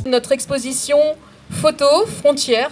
Notre exposition Photo, Frontières,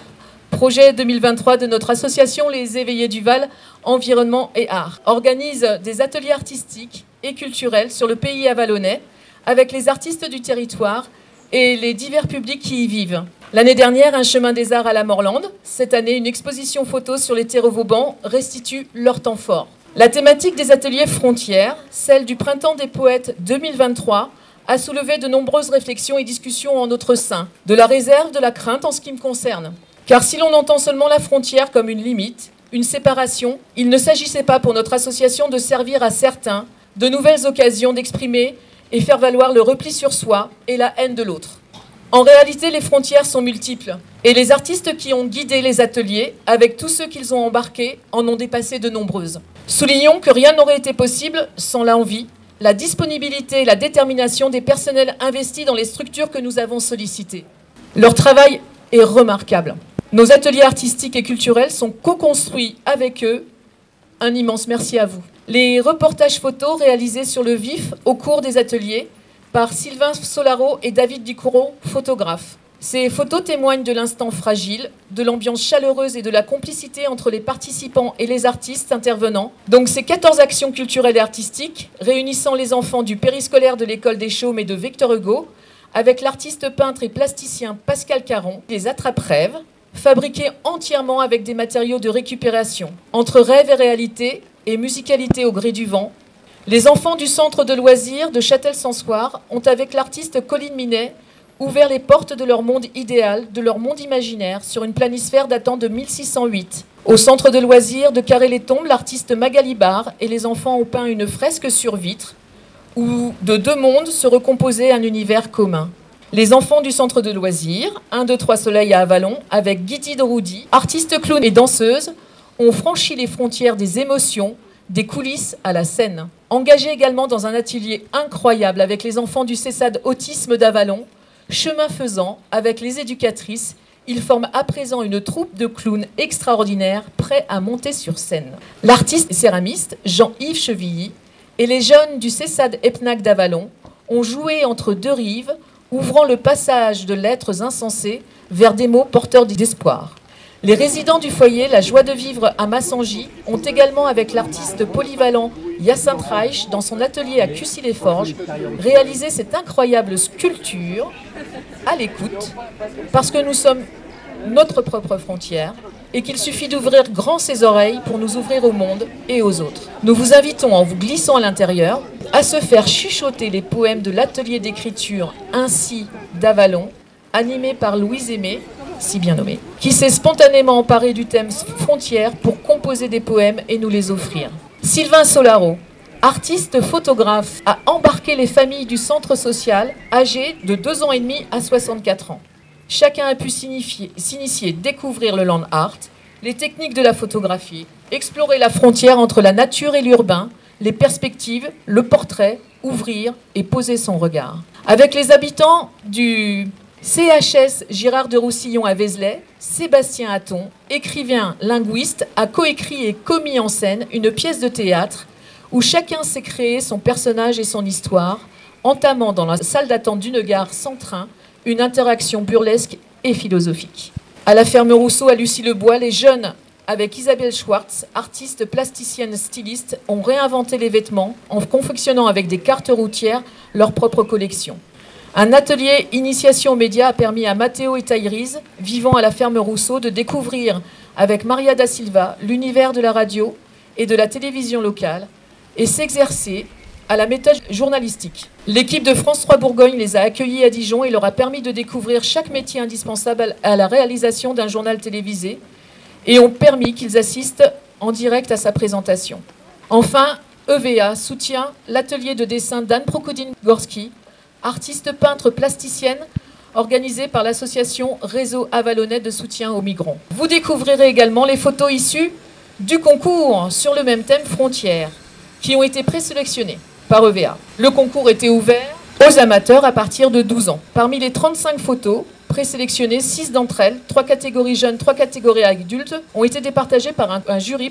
projet 2023 de notre association Les Éveillés du Val, Environnement et Art, organise des ateliers artistiques et culturels sur le pays avalonnais avec les artistes du territoire et les divers publics qui y vivent. L'année dernière, un chemin des arts à la Morlande. Cette année, une exposition photo sur les terreaux vauban restitue leur temps fort. La thématique des ateliers Frontières, celle du Printemps des Poètes 2023, a soulevé de nombreuses réflexions et discussions en notre sein, de la réserve, de la crainte en ce qui me concerne. Car si l'on entend seulement la frontière comme une limite, une séparation, il ne s'agissait pas pour notre association de servir à certains de nouvelles occasions d'exprimer et faire valoir le repli sur soi et la haine de l'autre. En réalité, les frontières sont multiples et les artistes qui ont guidé les ateliers, avec tous ceux qu'ils ont embarqués, en ont dépassé de nombreuses. Soulignons que rien n'aurait été possible sans l'envie, la disponibilité et la détermination des personnels investis dans les structures que nous avons sollicitées. Leur travail est remarquable. Nos ateliers artistiques et culturels sont co-construits avec eux. Un immense merci à vous. Les reportages photos réalisés sur le vif au cours des ateliers par Sylvain Solaro et David Ducourreau, photographes. Ces photos témoignent de l'instant fragile, de l'ambiance chaleureuse et de la complicité entre les participants et les artistes intervenants. Donc ces 14 actions culturelles et artistiques, réunissant les enfants du périscolaire de l'école des Chaumes et de Victor Hugo, avec l'artiste peintre et plasticien Pascal Caron, les attrape-rêves, fabriqués entièrement avec des matériaux de récupération, entre rêve et réalité et musicalité au gré du vent. Les enfants du centre de loisirs de Châtel-Sansoir ont, avec l'artiste Colline Minet, ouvert les portes de leur monde idéal, de leur monde imaginaire, sur une planisphère datant de 1608. Au centre de loisirs de Carré-les-Tombes, l'artiste Magali Barre et les enfants ont peint une fresque sur vitre où de deux mondes se recomposait un univers commun. Les enfants du centre de loisirs, 1, 2, 3 Soleil à Avallon, avec Guidi de Roudy, artiste clown et danseuse, ont franchi les frontières des émotions, des coulisses à la scène. Engagés également dans un atelier incroyable avec les enfants du CESAD Autisme d'Avallon, chemin faisant, avec les éducatrices, ils forment à présent une troupe de clowns extraordinaires prêts à monter sur scène. L'artiste céramiste Jean-Yves Chevilly et les jeunes du CESAD EPNAC d'Avallon ont joué entre deux rives, ouvrant le passage de lettres insensées vers des mots porteurs d'espoir. Les résidents du foyer La Joie de Vivre à Massangy ont également, avec l'artiste polyvalent Hyacinthe Reich, dans son atelier à Cussy-les-Forges, réalisé cette incroyable sculpture à l'écoute, parce que nous sommes notre propre frontière et qu'il suffit d'ouvrir grand ses oreilles pour nous ouvrir au monde et aux autres. Nous vous invitons, en vous glissant à l'intérieur, à se faire chuchoter les poèmes de l'atelier d'écriture Ainsi d'Avallon, animé par Louise Aimé, si bien nommé, qui s'est spontanément emparé du thème frontières pour composer des poèmes et nous les offrir. Sylvain Solaro, artiste photographe, a embarqué les familles du centre social âgées de 2 ans et demi à 64 ans. Chacun a pu s'initier, découvrir le land art, les techniques de la photographie, explorer la frontière entre la nature et l'urbain, les perspectives, le portrait, ouvrir et poser son regard. Avec les habitants du CHS Girard de Roussillon à Vézelay, Sébastien Hatton, écrivain linguiste, a coécrit et commis en scène une pièce de théâtre où chacun s'est créé son personnage et son histoire, entamant dans la salle d'attente d'une gare sans train une interaction burlesque et philosophique. À la ferme Rousseau à Lucy-le-Bois, les jeunes, avec Isabelle Schwartz, artiste plasticienne styliste, ont réinventé les vêtements en confectionnant avec des cartes routières leur propre collection. Un atelier initiation aux médias a permis à Mathéo et Taïrise, vivant à la ferme Rousseau, de découvrir avec Maria da Silva l'univers de la radio et de la télévision locale et s'exercer à la méthode journalistique. L'équipe de France 3 Bourgogne les a accueillis à Dijon et leur a permis de découvrir chaque métier indispensable à la réalisation d'un journal télévisé et ont permis qu'ils assistent en direct à sa présentation. Enfin, EVA soutient l'atelier de dessin d'Anne Prokoudine-Gorski, artiste peintre plasticienne, organisée par l'association Réseau Avallonnais de soutien aux migrants. Vous découvrirez également les photos issues du concours sur le même thème Frontières, qui ont été présélectionnées par EVA. Le concours était ouvert aux amateurs à partir de 12 ans. Parmi les 35 photos présélectionnées, 6 d'entre elles, 3 catégories jeunes, 3 catégories adultes, ont été départagées par un jury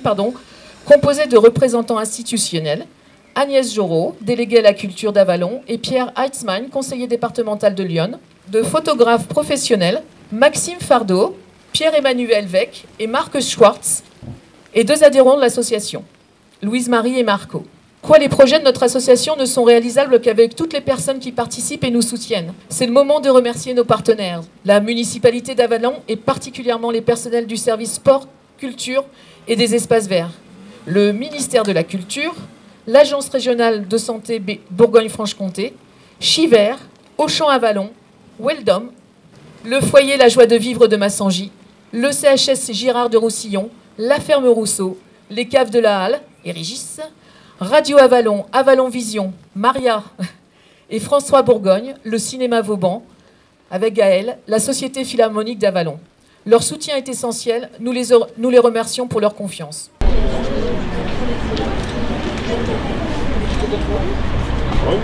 composé de représentants institutionnels, Agnès Jorot, déléguée à la culture d'Avallon, et Pierre Heitzmann, conseiller départemental de Lyon, de photographes professionnels, Maxime Fardeau, Pierre-Emmanuel Vec et Marc Schwartz, et 2 adhérents de l'association, Louise-Marie et Marco. Quoi, les projets de notre association ne sont réalisables qu'avec toutes les personnes qui participent et nous soutiennent. C'est le moment de remercier nos partenaires, la municipalité d'Avallon et particulièrement les personnels du service sport, culture et des espaces verts, le ministère de la Culture, l'Agence régionale de santé Bourgogne-Franche-Comté, Chiver, Auchan-Avallon, Weldom, le foyer La Joie de Vivre de Massangy, le CHS Girard de Roussillon, la Ferme Rousseau, les Caves de la Halle et Régis, Radio Avallon, Avallon Vision, Maria et François Bourgogne, le cinéma Vauban, avec Gaël, la Société Philharmonique d'Avallon. Leur soutien est essentiel, nous les remercions pour leur confiance. Oui.